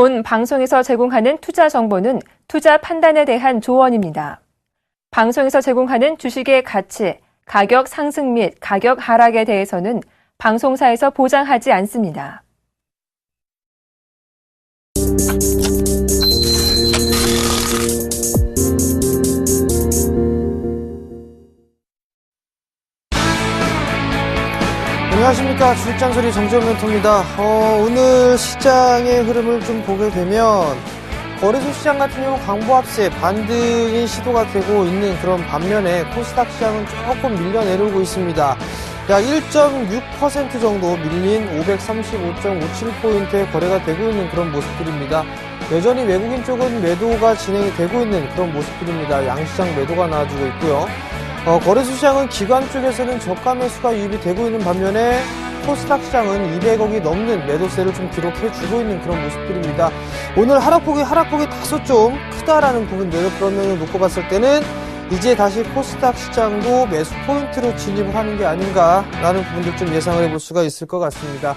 본 방송에서 제공하는 투자 정보는 투자 판단에 대한 조언입니다. 방송에서 제공하는 주식의 가치, 가격 상승 및 가격 하락에 대해서는 방송사에서 보장하지 않습니다. 안녕하십니까. 주식장소리 정재훈 멘토입니다. 오늘 시장의 흐름을 좀 보게 되면 거래소 시장 같은 경우 강보합세 반등이 시도가 되고 있는 그런 반면에 코스닥 시장은 조금 밀려 내려오고 있습니다. 약 1.6% 정도 밀린 535.57포인트의 거래가 되고 있는 그런 모습들입니다. 여전히 외국인 쪽은 매도가 진행이 되고 있는 그런 모습들입니다. 양시장 매도가 나와주고 있고요. 거래소 시장은 기관 쪽에서는 저가 매수가 유입이 되고 있는 반면에 코스닥 시장은 200억이 넘는 매도세를 좀 기록해주고 있는 그런 모습들입니다. 오늘 하락폭이 다소 좀 크다라는 부분들, 그런 면을 놓고 봤을 때는 이제 다시 코스닥 시장도 매수 포인트로 진입을 하는 게 아닌가라는 부분들 좀 예상을 해볼 수가 있을 것 같습니다.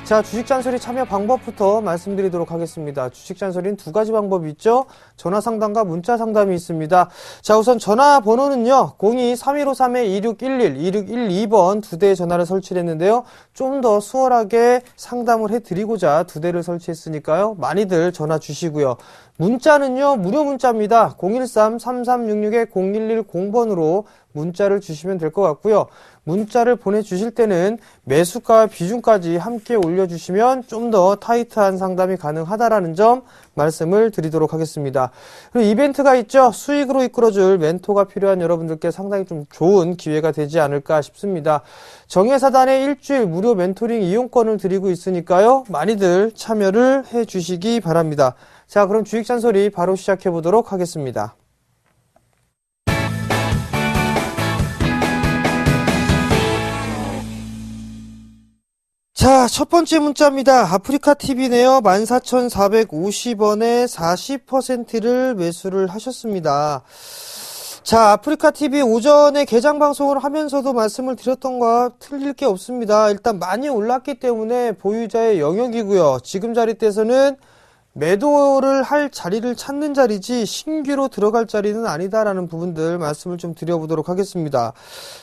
자, 주식잔소리 참여 방법부터 말씀드리도록 하겠습니다. 주식잔소리는 두 가지 방법이 있죠. 전화 상담과 문자 상담이 있습니다. 자, 우선 전화 번호는요. 02-3153-2611, 2612번 두 대의 전화를 설치를 했는데요. 좀 더 수월하게 상담을 해드리고자 두 대를 설치했으니까요. 많이들 전화 주시고요. 문자는요. 무료 문자입니다. 013-3366-0110번으로 문자를 주시면 될 것 같고요. 문자를 보내주실 때는 매수가 비중까지 함께 올려주시면 좀 더 타이트한 상담이 가능하다라는 점 말씀을 드리도록 하겠습니다. 그리고 이벤트가 있죠. 수익으로 이끌어줄 멘토가 필요한 여러분들께 상당히 좀 좋은 기회가 되지 않을까 싶습니다. 정예사단의 일주일 무료 멘토링 이용권을 드리고 있으니까요. 많이들 참여를 해주시기 바랍니다. 자, 그럼 주식잔소리 바로 시작해 보도록 하겠습니다. 자, 첫 번째 문자입니다. 아프리카TV네요. 14,450원에 40%를 매수를 하셨습니다. 자, 아프리카TV 오전에 개장 방송을 하면서도 말씀을 드렸던 거와 틀릴 게 없습니다. 일단 많이 올랐기 때문에 보유자의 영역이고요. 지금 자리대에서는 매도를 할 자리를 찾는 자리지 신규로 들어갈 자리는 아니다라는 부분들 말씀을 좀 드려보도록 하겠습니다.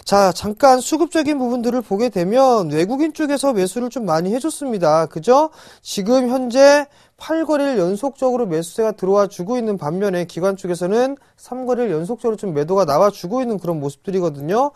자, 잠깐 수급적인 부분들을 보게 되면 외국인 쪽에서 매수를 좀 많이 해줬습니다. 그죠? 지금 현재 8거래일 연속적으로 매수세가 들어와 주고 있는 반면에 기관 쪽에서는 3거래일 연속적으로 좀 매도가 나와 주고 있는 그런 모습들이거든요.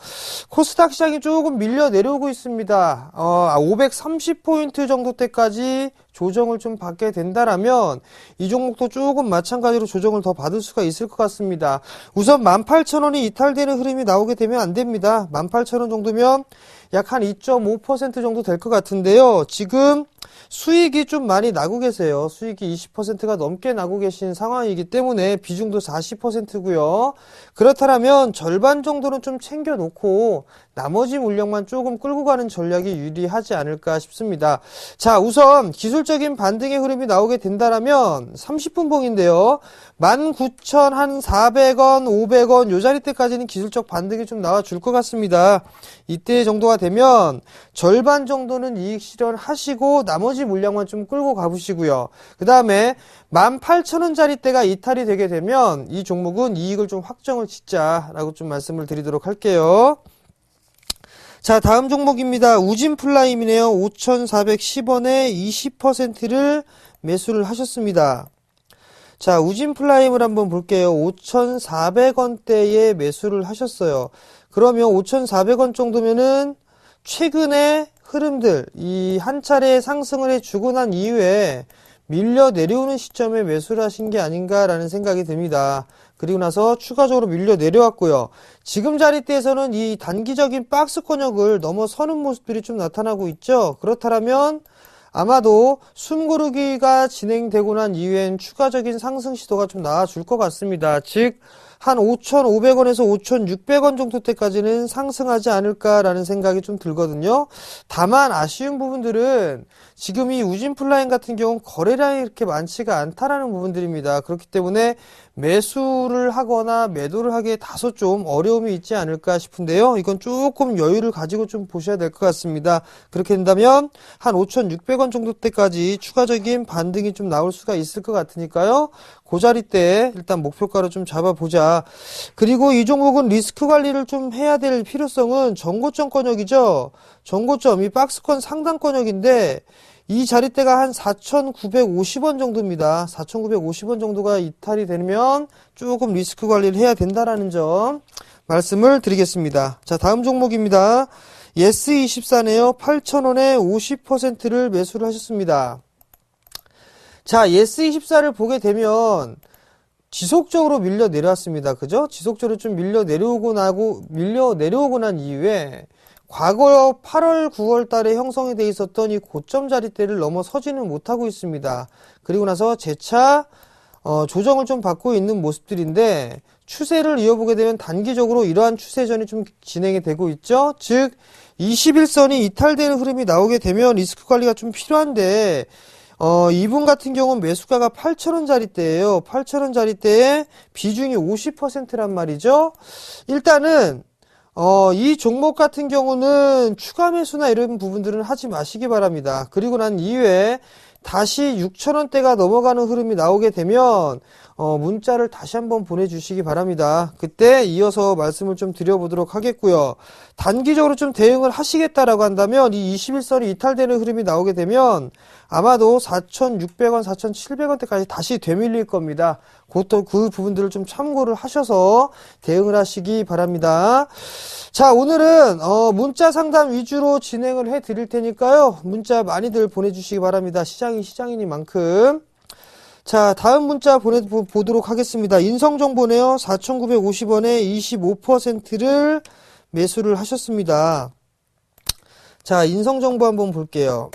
코스닥 시장이 조금 밀려 내려오고 있습니다. 530포인트 정도 때까지 조정을 좀 받게 된다라면 이 종목도 조금 마찬가지로 조정을 더 받을 수가 있을 것 같습니다. 우선 18,000원이 이탈되는 흐름이 나오게 되면 안 됩니다. 18,000원 정도면 약 한 2.5% 정도 될 것 같은데요. 지금 수익이 좀 많이 나고 계세요. 수익이 20%가 넘게 나고 계신 상황이기 때문에 비중도 40%고요. 그렇다면 절반 정도는 좀 챙겨놓고 나머지 물량만 조금 끌고 가는 전략이 유리하지 않을까 싶습니다. 자, 우선 기술적인 반등의 흐름이 나오게 된다면 30분 봉인데요. 19,400원, 500원 요 자리대까지는 기술적 반등이 좀 나와줄 것 같습니다. 이때 정도가 되면 절반 정도는 이익 실현하시고 나머지 물량만 좀 끌고 가보시고요. 그 다음에 18,000원짜리대가 이탈이 되게 되면 이 종목은 이익을 좀 확정을 짓자라고 좀 말씀을 드리도록 할게요. 자, 다음 종목입니다. 우진플라임이네요. 5,410원에 20%를 매수를 하셨습니다. 자, 우진플라임을 한번 볼게요. 5,400원대에 매수를 하셨어요. 그러면 5,400원 정도면은 최근에 흐름들, 이 한 차례 상승을 해주고 난 이후에 밀려 내려오는 시점에 매수를 하신 게 아닌가라는 생각이 듭니다. 그리고 나서 추가적으로 밀려 내려왔고요. 지금 자리대에서는 이 단기적인 박스권역을 넘어서는 모습들이 좀 나타나고 있죠. 그렇다면 아마도 숨고르기가 진행되고 난 이후엔 추가적인 상승 시도가 좀 나와줄 것 같습니다. 즉 한 5,500원에서 5,600원 정도 때까지는 상승하지 않을까라는 생각이 좀 들거든요. 다만 아쉬운 부분들은 지금 이 우진플라인 같은 경우는 거래량이 이렇게 많지가 않다라는 부분들입니다. 그렇기 때문에 매수를 하거나 매도를 하기에 다소 좀 어려움이 있지 않을까 싶은데요. 이건 조금 여유를 가지고 좀 보셔야 될 것 같습니다. 그렇게 된다면 한 5,600원 정도 때까지 추가적인 반등이 좀 나올 수가 있을 것 같으니까요. 그 자리 때 일단 목표가로 좀 잡아보자. 그리고 이 종목은 리스크 관리를 좀 해야 될 필요성은 전고점 권역이죠. 전고점, 이 박스권 상단 권역인데 이 자리대가 한 4,950원 정도입니다. 4,950원 정도가 이탈이 되면 조금 리스크 관리를 해야 된다라는 점 말씀을 드리겠습니다. 자, 다음 종목입니다. 예스24네요. 8,000원에 50%를 매수를 하셨습니다. 자, 예스24를 보게 되면 지속적으로 밀려 내려왔습니다. 그죠? 지속적으로 좀 밀려 내려오고 난 이후에 과거 8월, 9월 달에 형성이 돼 있었던 이 고점 자리대를 넘어서지는 못하고 있습니다. 그리고 나서 재차 조정을 좀 받고 있는 모습들인데 추세를 이어보게 되면 단기적으로 이러한 추세전이 좀 진행이 되고 있죠. 즉 21선이 이탈되는 흐름이 나오게 되면 리스크 관리가 좀 필요한데 이분 같은 경우는 매수가가 8,000원짜리대예요. 8,000원짜리대에 비중이 50%란 말이죠. 일단은 이 종목 같은 경우는 추가 매수나 이런 부분들은 하지 마시기 바랍니다. 그리고 난 이후에 다시 6,000원대가 넘어가는 흐름이 나오게 되면 문자를 다시 한번 보내주시기 바랍니다. 그때 이어서 말씀을 좀 드려보도록 하겠고요. 단기적으로 좀 대응을 하시겠다라고 한다면 이 21선이 이탈되는 흐름이 나오게 되면 아마도 4,600원, 4,700원대까지 다시 되밀릴 겁니다. 그것도 그 부분들을 좀 참고를 하셔서 대응을 하시기 바랍니다. 자, 오늘은 문자 상담 위주로 진행을 해 드릴 테니까요. 문자 많이들 보내주시기 바랍니다. 시장이 시장이니만큼. 자, 다음 문자 보내보도록 하겠습니다. 인성정보네요. 4,950원에 25%를 매수를 하셨습니다. 자, 인성정보 한번 볼게요.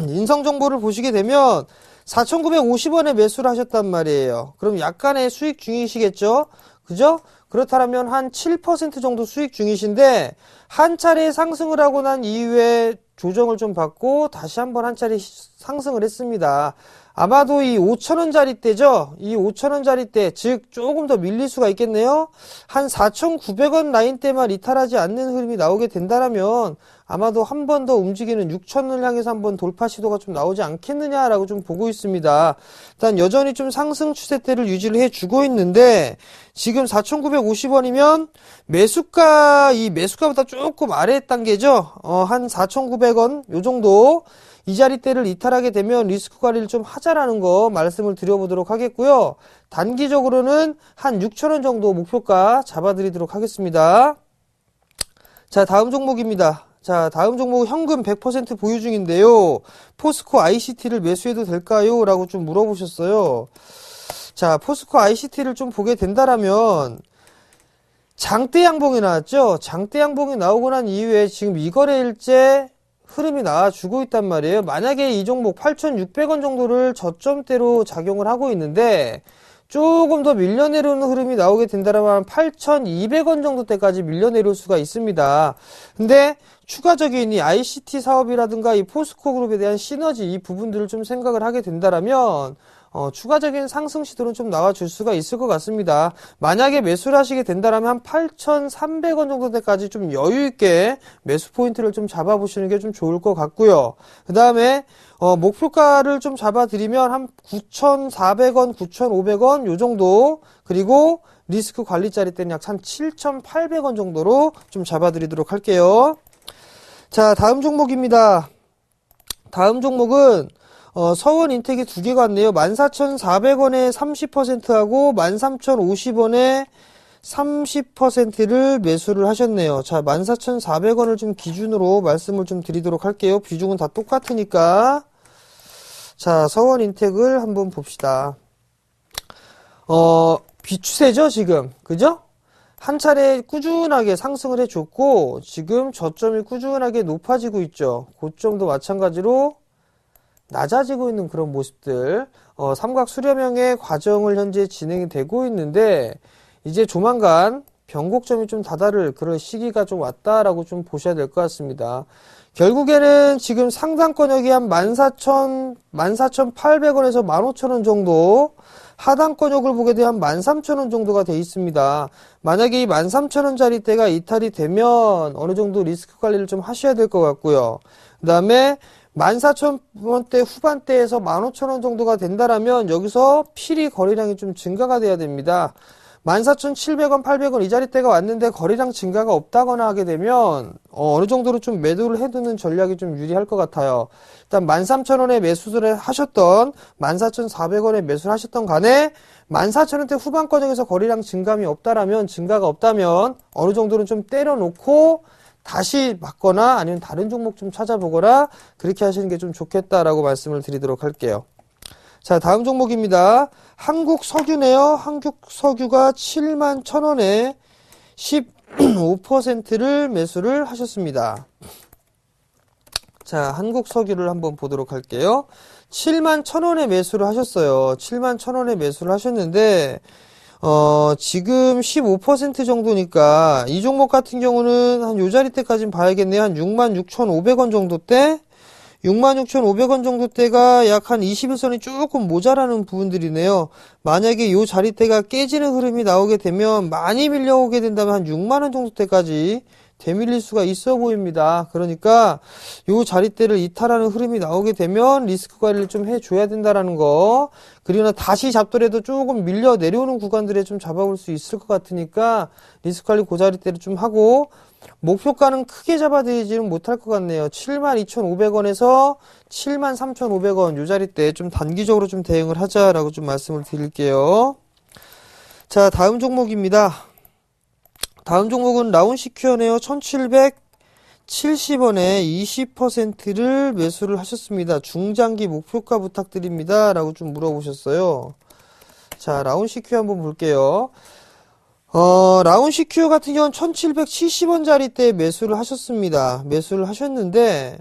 인성정보를 보시게 되면 4,950원에 매수를 하셨단 말이에요. 그럼 약간의 수익 중이시겠죠? 그죠? 그렇다면 한 7% 정도 수익 중이신데 한 차례 상승을 하고 난 이후에 조정을 좀 받고 다시 한번 한 차례 상승을 했습니다. 아마도 이 5,000원짜리대죠. 이 5,000원짜리대, 즉 조금 더 밀릴 수가 있겠네요. 한 4,900원 라인대만 이탈하지 않는 흐름이 나오게 된다면 아마도 한 번 더 움직이는 6,000원을 향해서 한번 돌파 시도가 좀 나오지 않겠느냐라고 좀 보고 있습니다. 일단 여전히 좀 상승 추세대를 유지를 해주고 있는데 지금 4,950원이면 매수가보다 조금 아래 단계죠. 한 4,900원 요 정도 이 자리대를 이탈하게 되면 리스크 관리를 좀 하자라는 거 말씀을 드려보도록 하겠고요. 단기적으로는 한 6,000원 정도 목표가 잡아드리도록 하겠습니다. 자, 다음 종목입니다. 자, 다음 종목은 현금 100% 보유 중인데요. 포스코 ICT를 매수해도 될까요? 라고 좀 물어보셨어요. 자, 포스코 ICT를 좀 보게 된다라면 장대 양봉이 나왔죠? 장대 양봉이 나오고 난 이후에 지금 이 거래일째 흐름이 나와주고 있단 말이에요. 만약에 이 종목 8,600원 정도를 저점대로 작용을 하고 있는데 조금 더 밀려내려오는 흐름이 나오게 된다면 8,200원 정도 때까지 밀려내려올 수가 있습니다. 근데 추가적인 이 ICT 사업이라든가 이 포스코 그룹에 대한 시너지 이 부분들을 좀 생각을 하게 된다면 추가적인 상승 시도는 좀 나와줄 수가 있을 것 같습니다. 만약에 매수를 하시게 된다면 한 8,300원 정도 때까지 좀 여유있게 매수 포인트를 좀 잡아보시는 게 좀 좋을 것 같고요. 그 다음에 목표가를 좀 잡아드리면 한 9,400원, 9,500원 요 정도, 그리고 리스크 관리짜리 때는 약 한 7,800원 정도로 좀 잡아드리도록 할게요. 자, 다음 종목입니다. 다음 종목은 서원 인텍이 두 개가 왔네요. 14,400원에 30%하고 13,050원에 30%를 매수를 하셨네요. 자, 14,400원을 좀 기준으로 말씀을 좀 드리도록 할게요. 비중은 다 똑같으니까. 자, 서원 인텍을 한번 봅시다. 비추세죠, 지금. 그죠? 한 차례 꾸준하게 상승을 해줬고, 지금 저점이 꾸준하게 높아지고 있죠. 고점도 마찬가지로 낮아지고 있는 그런 모습들, 삼각 수렴형의 과정을 현재 진행이 되고 있는데, 이제 조만간 변곡점이 좀 다다를 그럴 시기가 좀 왔다라고 좀 보셔야 될 것 같습니다. 결국에는 지금 상단권역이 한 14,800원에서 15,000원 정도, 하단권역을 보게 되면 13,000원 정도가 돼 있습니다. 만약에 이 13,000원짜리대가 이탈이 되면 어느 정도 리스크 관리를 좀 하셔야 될 것 같고요. 그 다음에 14,000원대 후반대에서 15,000원 정도가 된다라면 여기서 필히 거래량이 좀 증가가 돼야 됩니다. 14,700원, 800원 이 자리대가 왔는데 거래량 증가가 없다거나 하게 되면 어느 정도로 좀 매도를 해두는 전략이 좀 유리할 것 같아요. 일단 13,000원에 매수를 하셨던 14,400원에 매수를 하셨던 간에 14,000원대 후반권역에서 거래량 증감이 없다라면 증가가 없다면 어느 정도는 좀 때려놓고 다시 받거나 아니면 다른 종목 좀 찾아보거나 그렇게 하시는 게 좀 좋겠다라고 말씀을 드리도록 할게요. 자, 다음 종목입니다. 한국석유네요. 한국석유가 71,000원에 15%를 매수를 하셨습니다. 자, 한국석유를 한번 보도록 할게요. 71,000원에 매수를 하셨어요. 71,000원에 매수를 하셨는데 지금 15% 정도니까 이 종목 같은 경우는 한 요 자리대까지는 봐야겠네요. 한 66,500원 정도대 66,500원 정도대가 약 한 21선이 조금 모자라는 부분들이네요. 만약에 요 자리대가 깨지는 흐름이 나오게 되면 많이 밀려오게 된다면 한 6만원 정도대까지 되밀릴 수가 있어 보입니다. 그러니까 요 자리대를 이탈하는 흐름이 나오게 되면 리스크 관리를 좀 해줘야 된다라는 거. 그러나 다시 잡더라도 조금 밀려 내려오는 구간들에 좀 잡아볼 수 있을 것 같으니까 리스크 관리 그 자리대를 좀 하고 목표가는 크게 잡아들이지는 못할 것 같네요. 72,500원에서 73,500원 요 자리대 좀 단기적으로 좀 대응을 하자라고 좀 말씀을 드릴게요. 자, 다음 종목입니다. 다음 종목은 라운시큐어네요. 1,770원에 20%를 매수를 하셨습니다. 중장기 목표가 부탁드립니다. 라고 좀 물어보셨어요. 자, 라운시큐어 한번 볼게요. 라운시큐어 같은 경우는 1,770원짜리대 매수를 하셨습니다. 매수를 하셨는데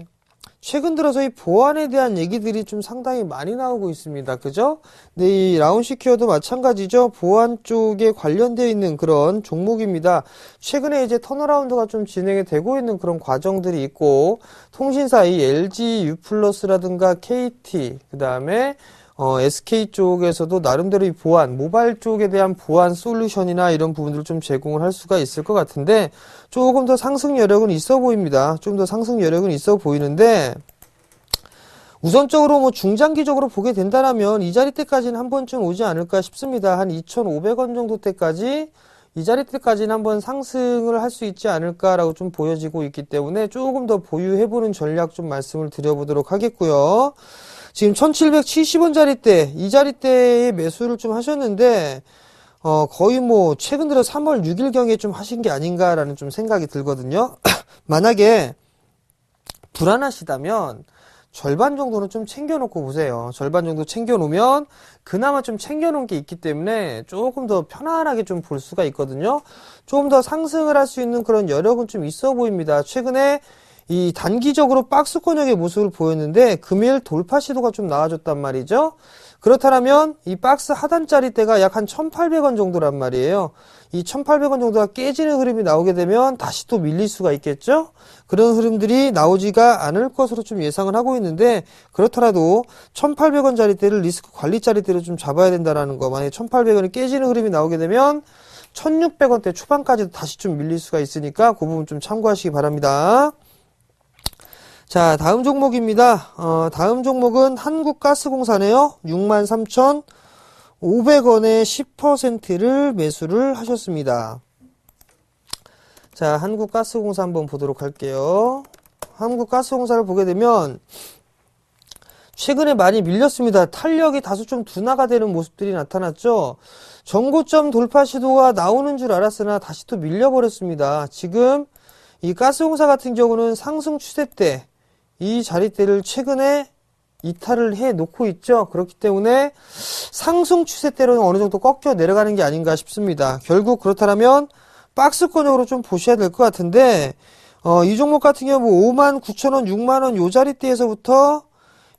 최근 들어서 이 보안에 대한 얘기들이 좀 상당히 많이 나오고 있습니다. 그죠? 근데 이 라운시큐어도 마찬가지죠. 보안 쪽에 관련되어 있는 그런 종목입니다. 최근에 이제 턴어라운드가 좀 진행이 되고 있는 그런 과정들이 있고, 통신사 이 LG U+라든가 KT, 그 다음에 SK 쪽에서도 나름대로 이 보안, 모바일 쪽에 대한 보안 솔루션이나 이런 부분들을 좀 제공을 할 수가 있을 것 같은데 조금 더 상승 여력은 있어 보입니다. 좀 더 상승 여력은 있어 보이는데 우선적으로 뭐 중장기적으로 보게 된다면 이 자리대까지는 한 번쯤 오지 않을까 싶습니다. 한 2,500원 정도 때까지 이 자리대까지는 한번 상승을 할 수 있지 않을까라고 좀 보여지고 있기 때문에 조금 더 보유해보는 전략 좀 말씀을 드려보도록 하겠고요. 지금 1,770원짜리대, 이 자리대에 매수를 좀 하셨는데, 거의 뭐, 최근 들어 3월 6일경에 좀 하신 게 아닌가라는 좀 생각이 들거든요. 만약에, 불안하시다면, 절반 정도는 좀 챙겨놓고 보세요. 절반 정도 챙겨놓으면, 그나마 좀 챙겨놓은 게 있기 때문에, 조금 더 편안하게 좀 볼 수가 있거든요. 조금 더 상승을 할 수 있는 그런 여력은 좀 있어 보입니다. 최근에, 이 단기적으로 박스권역의 모습을 보였는데 금일 돌파 시도가 좀 나와줬단 말이죠. 그렇다면 이 박스 하단짜리대가 약 한 1,800원 정도란 말이에요. 이 1,800원 정도가 깨지는 흐름이 나오게 되면 다시 또 밀릴 수가 있겠죠. 그런 흐름들이 나오지가 않을 것으로 좀 예상을 하고 있는데 그렇더라도 1,800원짜리대를 리스크 관리짜리대로 좀 잡아야 된다라는 거. 만약에 1,800원이 깨지는 흐름이 나오게 되면 1,600원대 초반까지도 다시 좀 밀릴 수가 있으니까 그 부분 좀 참고하시기 바랍니다. 자, 다음 종목입니다. 다음 종목은 한국가스공사네요. 63,500원에 10%를 매수를 하셨습니다. 자, 한국가스공사 한번 보도록 할게요. 한국가스공사를 보게 되면 최근에 많이 밀렸습니다. 탄력이 다소 좀 둔화가 되는 모습들이 나타났죠. 전고점 돌파 시도가 나오는 줄 알았으나 다시 또 밀려버렸습니다. 지금 이 가스공사 같은 경우는 상승 추세대 이 자리대를 최근에 이탈을 해 놓고 있죠. 그렇기 때문에 상승 추세대로는 어느 정도 꺾여 내려가는 게 아닌가 싶습니다. 결국 그렇다면 박스권역으로 좀 보셔야 될 것 같은데 이 종목 같은 경우 59,000원, 6만원 요 자리대에서부터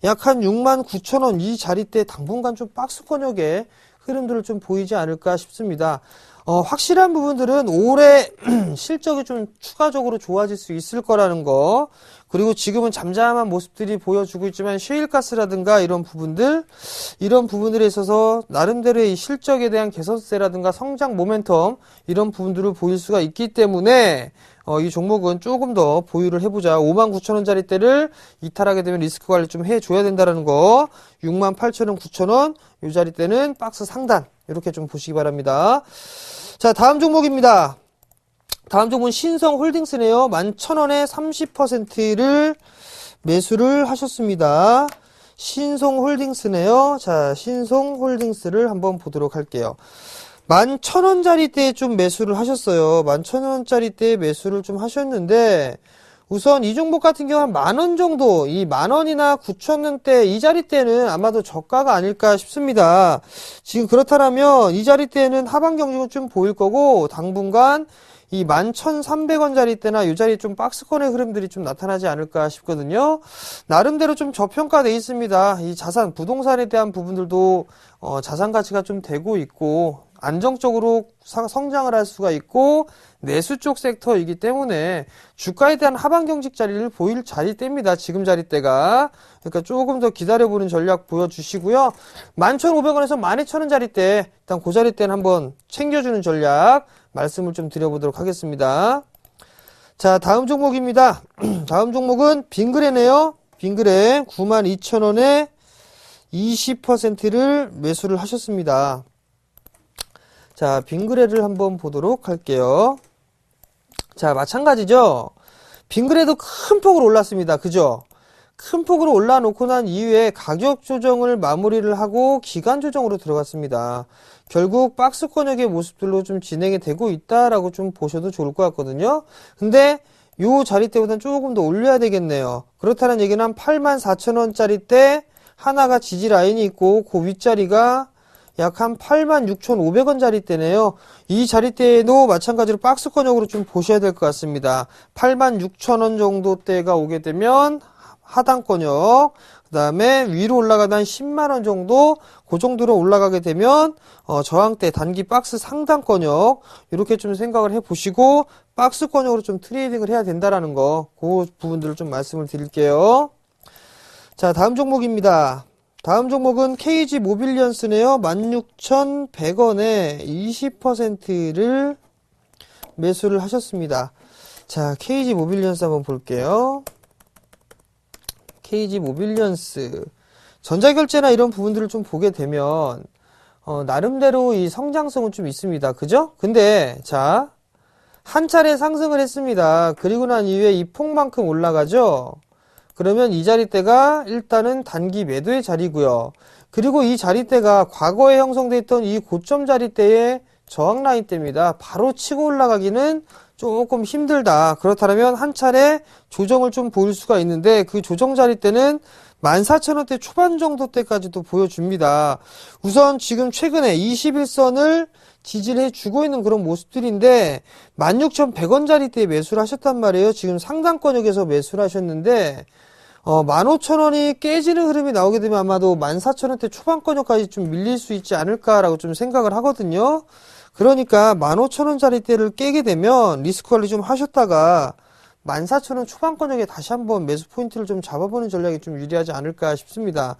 약 한 69,000원 이 자리대 당분간 좀 박스권역의 흐름들을 좀 보이지 않을까 싶습니다. 확실한 부분들은 올해 실적이 좀 추가적으로 좋아질 수 있을 거라는 거. 그리고 지금은 잠잠한 모습들이 보여주고 있지만 셰일가스라든가 이런 부분들에 있어서 나름대로의 이 실적에 대한 개선세라든가 성장 모멘텀 이런 부분들을 보일 수가 있기 때문에 이 종목은 조금 더 보유를 해보자. 59,000원짜리대를 이탈하게 되면 리스크 관리 좀 해줘야 된다는 거. 68,000원, 9,000원 이 자리대는 박스 상단 이렇게 좀 보시기 바랍니다. 자, 다음 종목입니다. 다음 종목은 신성홀딩스네요. 11,000원에 30%를 매수를 하셨습니다. 신성홀딩스네요. 자, 신성홀딩스를 한번 보도록 할게요. 11,000원짜리대에 좀 매수를 하셨어요. 11,000원짜리대에 매수를 좀 하셨는데 우선 이 종목 같은 경우는 10,000원 정도, 이 10,000원이나 9,000원대 이 자리대는 아마도 저가가 아닐까 싶습니다. 지금 그렇다면 이 자리대는 하방 경직은 좀 보일 거고 당분간 이 11,300원짜리대나 이 자리에 좀 박스권의 흐름들이 좀 나타나지 않을까 싶거든요. 나름대로 좀 저평가돼 있습니다. 이 자산, 부동산에 대한 부분들도 자산 가치가 좀 되고 있고 안정적으로 성장을 할 수가 있고 내수 쪽 섹터이기 때문에 주가에 대한 하방 경직 자리를 보일 자리대입니다. 지금 자리대가. 그러니까 조금 더 기다려보는 전략 보여주시고요. 11,500원에서 12,000원 자리대 일단 그 자리대는 한번 챙겨주는 전략 말씀을 좀 드려보도록 하겠습니다. 자, 다음 종목입니다. 다음 종목은 빙그레네요. 빙그레 92,000원에 20%를 매수를 하셨습니다. 자, 빙그레를 한번 보도록 할게요. 자, 마찬가지죠. 빙그레도 큰 폭으로 올랐습니다. 그죠? 큰 폭으로 올라놓고 난 이후에 가격 조정을 마무리를 하고 기간 조정으로 들어갔습니다. 결국 박스권역의 모습들로 좀 진행이 되고 있다라고 좀 보셔도 좋을 것 같거든요. 근데 요 자리대보다는 조금 더 올려야 되겠네요. 그렇다는 얘기는 한 84,000원짜리대 하나가 지지 라인이 있고 그 윗자리가 약 한 86,500원짜리대네요. 이 자리대에도 마찬가지로 박스권역으로 좀 보셔야 될 것 같습니다. 86,000원 정도대가 오게 되면 하단권역, 그 다음에 위로 올라가다 한 10만원 정도, 그 정도로 올라가게 되면, 저항대 단기 박스 상단권역, 이렇게 좀 생각을 해 보시고, 박스권역으로 좀 트레이딩을 해야 된다라는 거, 그 부분들을 좀 말씀을 드릴게요. 자, 다음 종목입니다. 다음 종목은 KG 모빌리언스네요. 16,100원에 20%를 매수를 하셨습니다. 자, KG 모빌리언스 한번 볼게요. KG 모빌리언스. 전자결제나 이런 부분들을 좀 보게 되면, 나름대로 이 성장성은 좀 있습니다. 그죠? 근데, 자, 한 차례 상승을 했습니다. 그리고 난 이후에 이 폭만큼 올라가죠? 그러면 이 자리대가 일단은 단기 매도의 자리고요. 그리고 이 자리대가 과거에 형성되어 있던 이 고점 자리대의 저항 라인대입니다. 바로 치고 올라가기는 조금 힘들다. 그렇다면 한 차례 조정을 좀 보일 수가 있는데 그 조정 자리대는 14,000원대 초반 정도 때까지도 보여줍니다. 우선 지금 최근에 21선을 지지를 해주고 있는 그런 모습들인데 16,100원 자리대에 매수를 하셨단 말이에요. 지금 상단권역에서 매수를 하셨는데 15,000원이 깨지는 흐름이 나오게 되면 아마도 14,000원대 초반권역까지 좀 밀릴 수 있지 않을까라고 좀 생각을 하거든요. 그러니까 15,000원짜리대를 깨게 되면 리스크 관리 좀 하셨다가 14,000원 초반권역에 다시 한번 매수 포인트를 좀 잡아보는 전략이 좀 유리하지 않을까 싶습니다.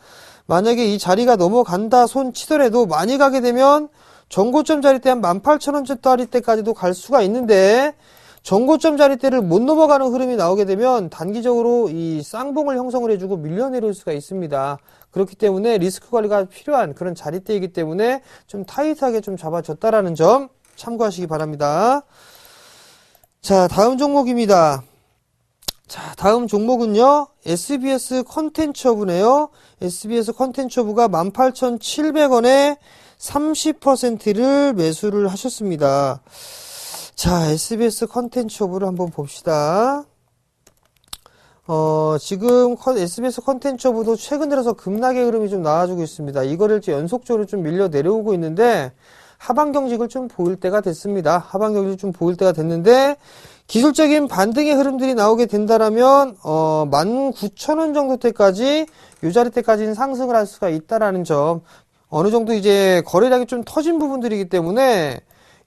만약에 이 자리가 넘어간다 손 치더라도 많이 가게 되면 전고점 자리대 한 18,000원짜리대까지도 갈 수가 있는데 전고점 자리대를 못 넘어가는 흐름이 나오게 되면 단기적으로 이 쌍봉을 형성을 해주고 밀려내릴 수가 있습니다. 그렇기 때문에 리스크 관리가 필요한 그런 자리대이기 때문에 좀 타이트하게 좀 잡아줬다라는 점 참고하시기 바랍니다. 자, 다음 종목입니다. 자, 다음 종목은요. SBS 컨텐츠허브네요. SBS 컨텐츠허브가 18,700원에 30%를 매수를 하셨습니다. 자, SBS 컨텐츠허브를 한번 봅시다. 지금 SBS 컨텐츠허브도 최근 들어서 급락의 흐름이 좀 나와주고 있습니다. 이거를 연속적으로 좀 밀려 내려오고 있는데 하방 경직을 좀 보일 때가 됐습니다. 하방 경직을 좀 보일 때가 됐는데 기술적인 반등의 흐름들이 나오게 된다라면 19,000원 정도 때까지 요 자리대까지는 상승을 할 수가 있다라는 점. 어느 정도 이제 거래량이 좀 터진 부분들이기 때문에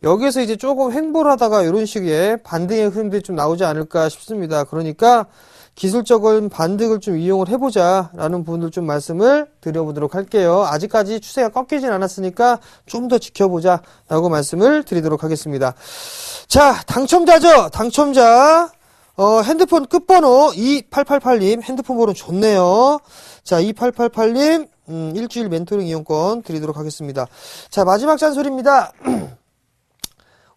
여기에서 이제 조금 횡보를 하다가 이런 식의 반등의 흐름들이 좀 나오지 않을까 싶습니다. 그러니까 기술적인 반등을 좀 이용을 해보자라는 부분들 좀 말씀을 드려보도록 할게요. 아직까지 추세가 꺾이진 않았으니까 좀 더 지켜보자라고 말씀을 드리도록 하겠습니다. 자, 당첨자죠. 당첨자. 핸드폰 끝번호 2888님 핸드폰 번호 좋네요. 자, 2888님 일주일 멘토링 이용권 드리도록 하겠습니다. 자, 마지막 잔소리입니다.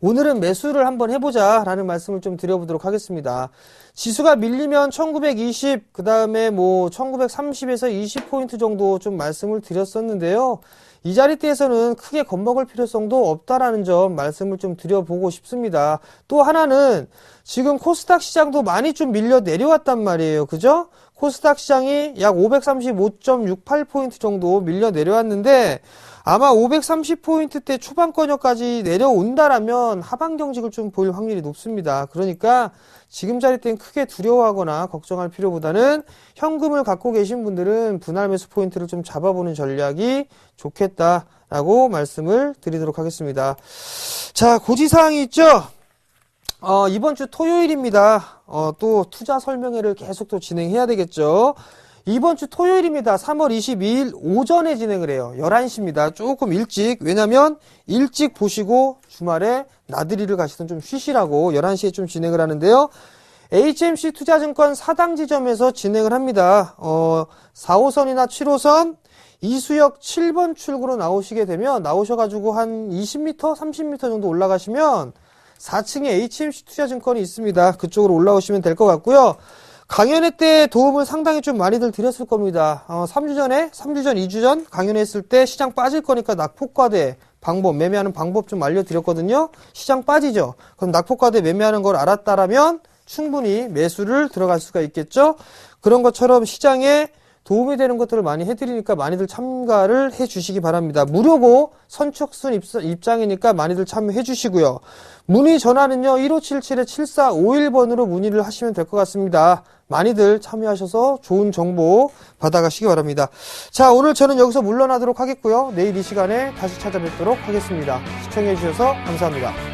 오늘은 매수를 한번 해보자라는 말씀을 좀 드려보도록 하겠습니다. 지수가 밀리면 1920, 그 다음에 뭐 1930에서 20포인트 정도 좀 말씀을 드렸었는데요. 이 자리대에서는 크게 겁먹을 필요성도 없다라는 점 말씀을 좀 드려보고 싶습니다. 또 하나는 지금 코스닥 시장도 많이 좀 밀려 내려왔단 말이에요. 그죠? 코스닥 시장이 약 535.68포인트 정도 밀려 내려왔는데 아마 530포인트대 초반권역까지 내려온다라면 하방 경직을 좀 보일 확률이 높습니다. 그러니까 지금 자리대는 크게 두려워하거나 걱정할 필요보다는 현금을 갖고 계신 분들은 분할 매수 포인트를 좀 잡아보는 전략이 좋겠다라고 말씀을 드리도록 하겠습니다. 자, 고지사항이 있죠? 이번 주 토요일입니다. 또 투자 설명회를 계속 또 진행해야 되겠죠? 이번 주 토요일입니다. 3월 22일 오전에 진행을 해요. 11시입니다. 조금 일찍. 왜냐면 일찍 보시고 주말에 나들이를 가시든 좀 쉬시라고 11시에 좀 진행을 하는데요. HMC 투자증권 사당 지점에서 진행을 합니다. 4호선이나 7호선 이수역 7번 출구로 나오셔가지고 한 20m, 30m 정도 올라가시면 4층에 HMC 투자증권이 있습니다. 그쪽으로 올라오시면 될 것 같고요. 강연회 때 도움을 상당히 좀 많이들 드렸을 겁니다. 3주 전, 2주 전 강연회 했을 때 시장 빠질 거니까 낙폭과대 방법, 매매하는 방법 좀 알려드렸거든요. 시장 빠지죠. 그럼 낙폭과대 매매하는 걸 알았다라면 충분히 매수를 들어갈 수가 있겠죠. 그런 것처럼 시장에 도움이 되는 것들을 많이 해드리니까 많이들 참가를 해주시기 바랍니다. 무료고 선착순 입장이니까 많이들 참여해 주시고요. 문의 전화는요 1577-7451번으로 문의를 하시면 될 것 같습니다. 많이들 참여하셔서 좋은 정보 받아가시기 바랍니다. 자, 오늘 저는 여기서 물러나도록 하겠고요. 내일 이 시간에 다시 찾아뵙도록 하겠습니다. 시청해 주셔서 감사합니다.